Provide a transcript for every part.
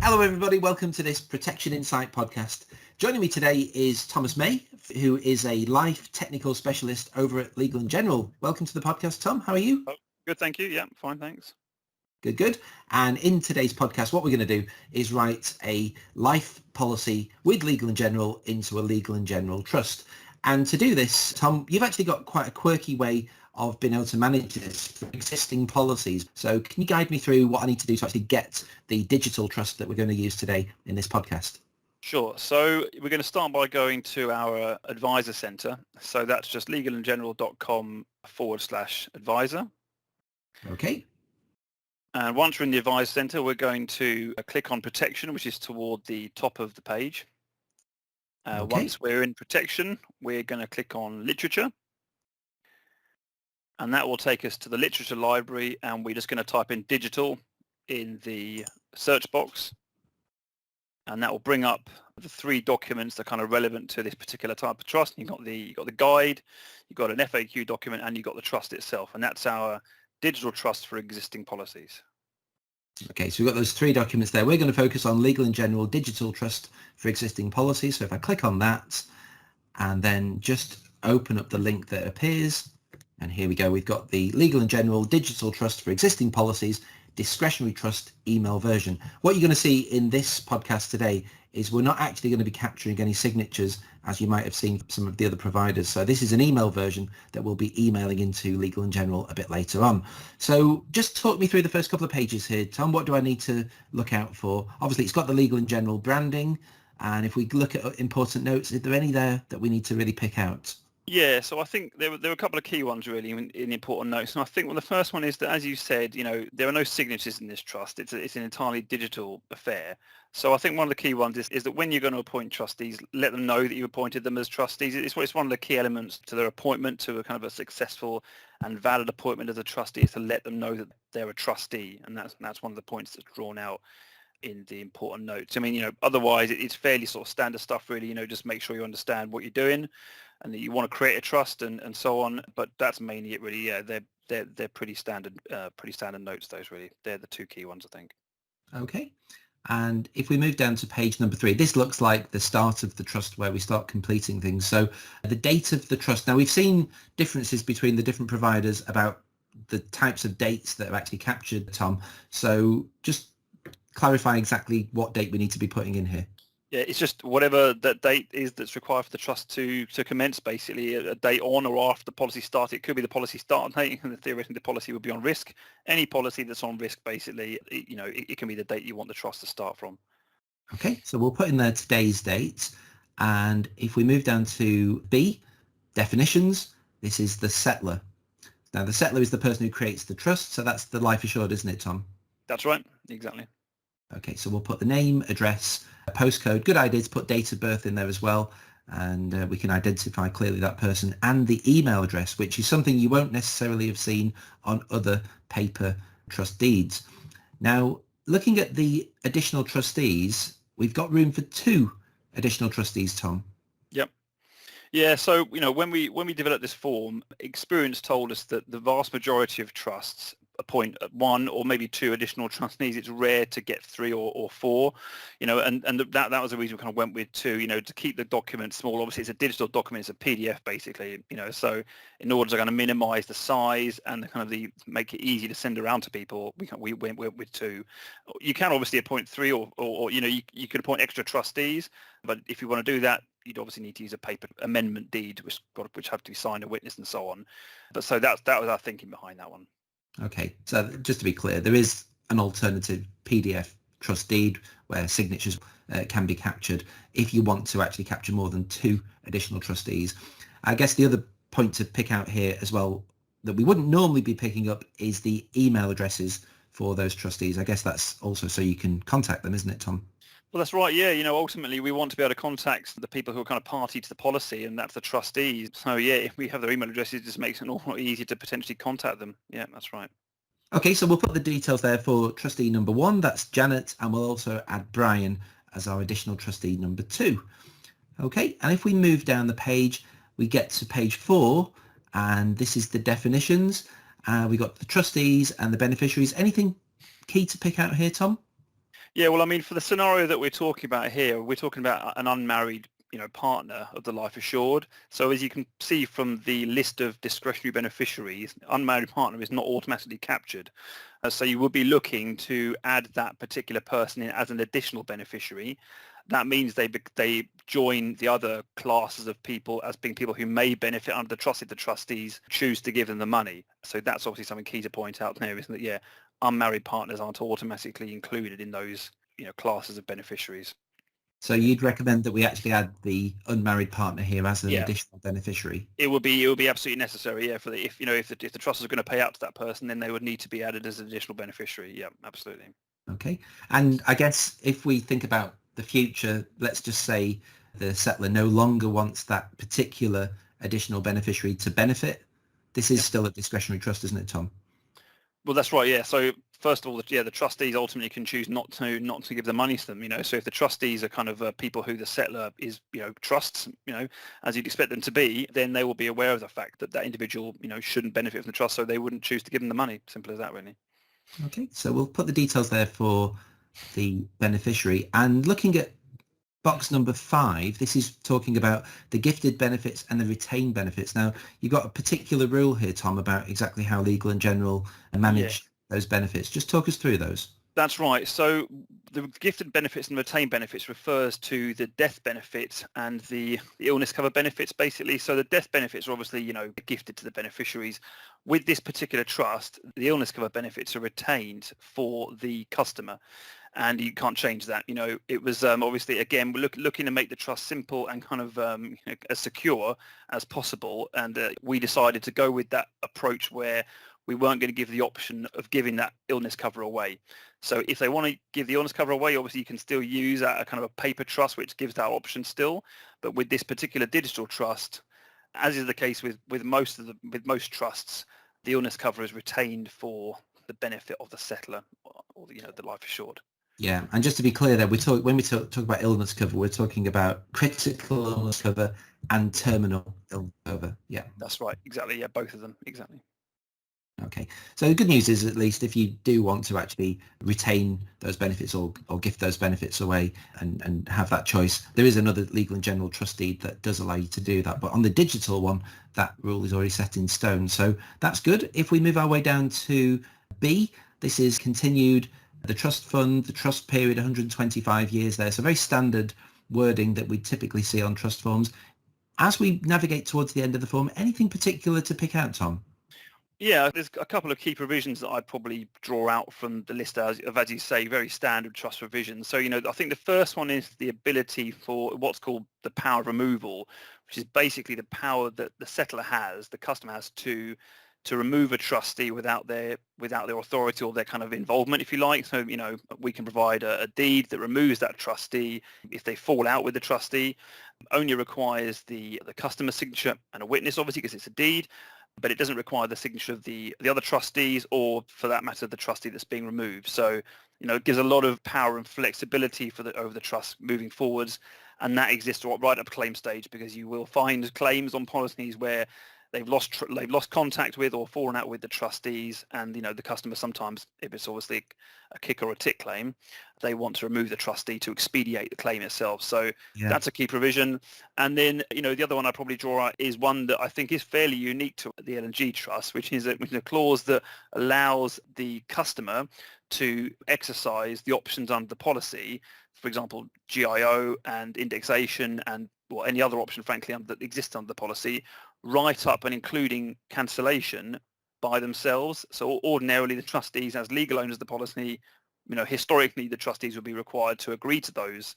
Hello everybody, welcome to this Protection Insight podcast. Joining me today is Thomas May, who is a life technical specialist over at Legal & General. Welcome to the podcast, Tom. How are you? Oh, good, thank you. Yeah, fine, thanks. Good. And in today's podcast, what we're going to do is write a life policy with Legal & General into a Legal & General trust. And to do this, Tom, you've actually got quite a quirky way of being able to manage this for existing policies. So can you guide me through what I need to do to actually get the digital trust that we're going to use today in this podcast? Sure. So we're going to start by going to our advisor center. So that's just legalandgeneral.com/advisor. Okay. And once we're in the advisor center, we're going to click on protection, which is toward the top of the page. Okay. Once we're in protection, we're going to click on literature. And that will take us to the literature library, and we're just going to type in digital in the search box. And that will bring up the three documents that are kind of relevant to this particular type of trust. You've got the guide, you've got an FAQ document, and you've got the trust itself. And that's our digital trust for existing policies. Okay, so we've got those three documents there. We're going to focus on Legal & General Digital Trust for existing policies. So if I click on that and then just open up the link that appears, and here we go. We've got the Legal & General Digital Trust for existing policies, discretionary trust email version. What you're going to see in this podcast today is we're not actually going to be capturing any signatures as you might have seen from some of the other providers. So this is an email version that we'll be emailing into Legal & General a bit later on. So just talk me through the first couple of pages here, Tom. What do I need to look out for? Obviously, it's got the Legal & General branding. And if we look at important notes, are there any there that we need to really pick out? Yeah, so I think there were a couple of key ones really in important notes. And I think the first one is that, as you said, there are no signatures in this trust. It's an entirely digital affair. So I think one of the key ones is that when you're going to appoint trustees, let them know that you appointed them as trustees. It's one of the key elements to their appointment, to a kind of a successful and valid appointment as a trustee, is to let them know that they're a trustee. And that's one of the points that's drawn out in the important notes. I mean, otherwise it's fairly sort of standard stuff really, just make sure you understand what you're doing and that you want to create a trust and so on. But that's mainly it really. Yeah, they're pretty standard notes, those really. They're the two key ones, I think. Okay. And if we move down to page number 3, this looks like the start of the trust where we start completing things. So the date of the trust. Now we've seen differences between the different providers about the types of dates that are actually captured, Tom. So just clarify exactly what date we need to be putting in here. Yeah, it's just whatever that date is that's required for the trust to commence, basically a date on or after the policy started. It could be the policy start date, and theoretically the policy would be on risk. Any policy that's on risk, basically, it can be the date you want the trust to start from. Okay, so we'll put in there today's date. And if we move down to B, definitions, this is the settler. Now the settler is the person who creates the trust, so that's the life assured, isn't it, Tom? That's right, exactly. Okay, so we'll put the name, address, postcode. Good idea to put date of birth in there as well, and we can identify clearly that person, and the email address, which is something you won't necessarily have seen on other paper trust deeds. Now, looking at the additional trustees, we've got room for 2 additional trustees, Tom. Yep. Yeah, so when we developed this form, experience told us that the vast majority of trusts appoint 1 or maybe 2 additional trustees. It's rare to get 3 or 4, and that was the reason we kind of went with 2, to keep the document small. Obviously, it's a digital document, it's a PDF basically, so in order to kind of minimize the size and kind of make it easy to send around to people, we went with 2. You can obviously appoint 3 or you could appoint extra trustees, but if you want to do that, you'd obviously need to use a paper amendment deed, which have to be signed and witnessed and so on. But so that was our thinking behind that one. Okay, so just to be clear, there is an alternative PDF trust deed where signatures can be captured if you want to actually capture more than 2 additional trustees. I guess the other point to pick out here as well that we wouldn't normally be picking up is the email addresses for those trustees. I guess that's also so you can contact them, isn't it, Tom? Well, that's right. Yeah, ultimately we want to be able to contact the people who are kind of party to the policy, and that's the trustees. So yeah, if we have their email addresses, it just makes it a lot easier to potentially contact them. Yeah, that's right. Okay, so we'll put the details there for trustee number 1. That's Janet, and we'll also add Brian as our additional trustee number 2. Okay, and if we move down the page, we get to page 4, and this is the definitions. We got the trustees and the beneficiaries. Anything key to pick out here, Tom? Yeah, well, I mean, for the scenario that we're talking about here, we're talking about an unmarried, partner of the life assured. So as you can see from the list of discretionary beneficiaries, unmarried partner is not automatically captured. So you would be looking to add that particular person in as an additional beneficiary. That means they join the other classes of people as being people who may benefit under the trust if the trustees choose to give them the money. So that's obviously something key to point out there, isn't it? Yeah, unmarried partners aren't automatically included in those classes of beneficiaries. So you'd recommend that we actually add the unmarried partner here as an Yeah, additional beneficiary? it would be absolutely necessary. Yeah, for the if the trust is going to pay out to that person, then they would need to be added as an additional beneficiary. Yeah, absolutely. Okay. And I guess if we think about the future, let's just say the settler no longer wants that particular additional beneficiary to benefit. This is Yeah. still a discretionary trust, isn't it, Tom? Well, that's right. Yeah. So first of all, the trustees ultimately can choose not to give the money to them. So if the trustees are kind of people who the settler is trusts, as you'd expect them to be, then they will be aware of the fact that that individual shouldn't benefit from the trust, so they wouldn't choose to give them the money. Simple as that, really. Okay. So we'll put the details there for the beneficiary. And looking at box number 5, this is talking about the gifted benefits and the retained benefits. Now, you've got a particular rule here, Tom, about exactly how Legal and General Yeah. manage those benefits. Just talk us through those. That's right. So the gifted benefits and retained benefits refers to the death benefit and the illness cover benefits, basically. So the death benefits are obviously, gifted to the beneficiaries. With this particular trust, the illness cover benefits are retained for the customer, and you can't change that. It was obviously, again, we're looking to make the trust simple and kind of as secure as possible. And we decided to go with that approach where we weren't going to give the option of giving that illness cover away. So if they want to give the illness cover away, obviously you can still use a kind of a paper trust, which gives that option still. But with this particular digital trust, as is the case with most trusts, the illness cover is retained for the benefit of the settler or the life assured. Yeah, and just to be clear there, when we talk about illness cover, we're talking about critical illness cover and terminal illness cover. Yeah. That's right. Exactly. Yeah, both of them. Exactly. Okay. So the good news is, at least if you do want to actually retain those benefits or gift those benefits away and have that choice, there is another Legal and General trust deed that does allow you to do that. But on the digital one, that rule is already set in stone. So that's good. If we move our way down to B, this is continued. The trust fund, the trust period, 125 years there. So very standard wording that we typically see on trust forms. As we navigate towards the end of the form, anything particular to pick out, Tom? Yeah, there's a couple of key provisions that I'd probably draw out from the list as you say, very standard trust provisions. So, I think the first one is the ability for what's called the power of removal, which is basically the power that the settler has, the customer has to remove a trustee without their authority or their kind of involvement, if you like. So, we can provide a deed that removes that trustee if they fall out with the trustee. Only requires the customer's signature and a witness, obviously, because it's a deed, but it doesn't require the signature of the other trustees or, for that matter, the trustee that's being removed. So, it gives a lot of power and flexibility over the trust moving forwards, and that exists right up to claim stage, because you will find claims on policies where they've lost contact with or fallen out with the trustees, and the customer sometimes, if it's obviously a kick or a tick claim, they want to remove the trustee to expedite the claim itself. So that's a key provision. And then the other one I probably draw out is one that I think is fairly unique to the L&G trust, which is a clause that allows the customer to exercise the options under the policy, for example, GIO and indexation and any other option, frankly, that exists under the policy, right up and including cancellation by themselves. So ordinarily the trustees, as legal owners of the policy, historically the trustees would be required to agree to those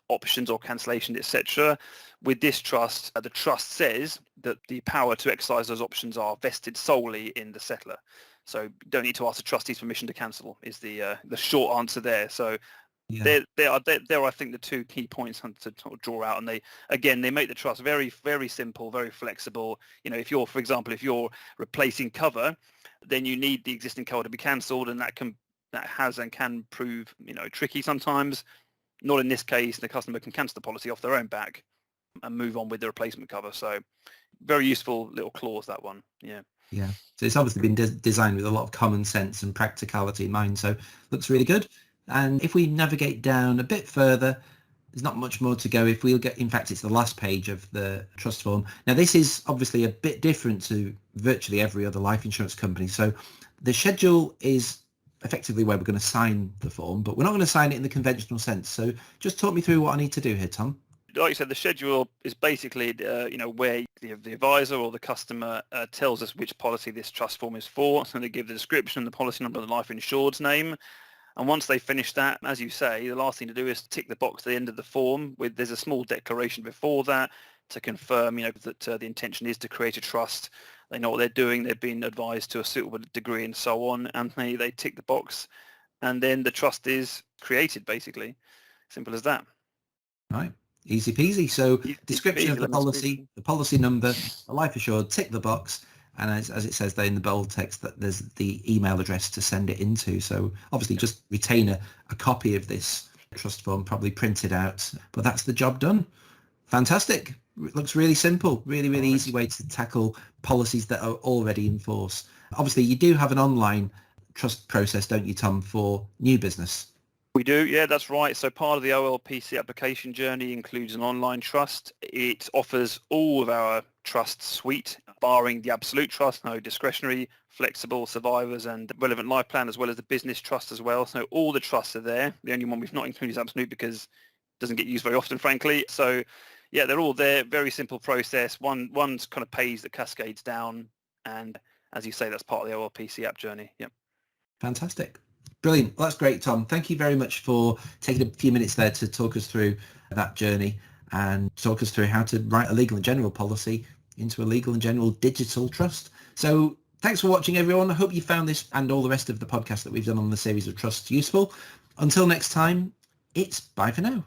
options or cancellations, etc. With this trust, the trust says that the power to exercise those options are vested solely in the settler. So you don't need to ask the trustee's permission to cancel is the short answer there. So there are, I think, the two key points to draw out, and they make the trust very, very simple, very flexible. If you're replacing cover, then you need the existing cover to be cancelled, and that can prove tricky sometimes. Not in this case. The customer can cancel the policy off their own back and move on with the replacement cover. So very useful little clause, that one. Yeah. So it's obviously been designed with a lot of common sense and practicality in mind. So looks really good. And if we navigate down a bit further, there's not much more to go. If we'll get, in fact, it's the last page of the trust form. Now, this is obviously a bit different to virtually every other life insurance company. So the schedule is effectively where we're going to sign the form, but we're not going to sign it in the conventional sense. So just talk me through what I need to do here, Tom. Like you said, the schedule is basically, where the advisor or the customer tells us which policy this trust form is for. So they give the description, the policy number, the life insured's name. And once they finish that, as you say, the last thing to do is tick the box at the end of the form. There's a small declaration before that to confirm, that the intention is to create a trust. They know what they're doing. They've been advised to a suitable degree and so on. And they tick the box. And then the trust is created, basically. Simple as that. Right. Easy peasy. So Easy description peasy, of the lemon policy, squeezy. the policy number, the life assured, tick the box. And as it says there in the bold text, that there's the email address to send it into. So obviously just retain a copy of this trust form, probably printed out, but that's the job done. Fantastic. It looks really simple, really, really easy way to tackle policies that are already in force. Obviously, you do have an online trust process, don't you, Tom, for new business? We do, yeah, that's right. So part of the OLPC application journey includes an online trust. It offers all of our trust suite, barring the absolute trust, no discretionary, flexible, survivors and relevant life plan, as well as the business trust as well. So all the trusts are there. The only one we've not included is absolute because it doesn't get used very often, frankly. So yeah, they're all there. Very simple process. One's kind of pays that cascades down. And as you say, that's part of the OLPC app journey. Yep. Fantastic. Brilliant. Well, that's great, Tom. Thank you very much for taking a few minutes there to talk us through that journey and talk us through how to write a legal and general policy into a legal and general digital trust. So thanks for watching, everyone. I hope you found this and all the rest of the podcast that we've done on the series of trusts useful. Until next time, it's bye for now.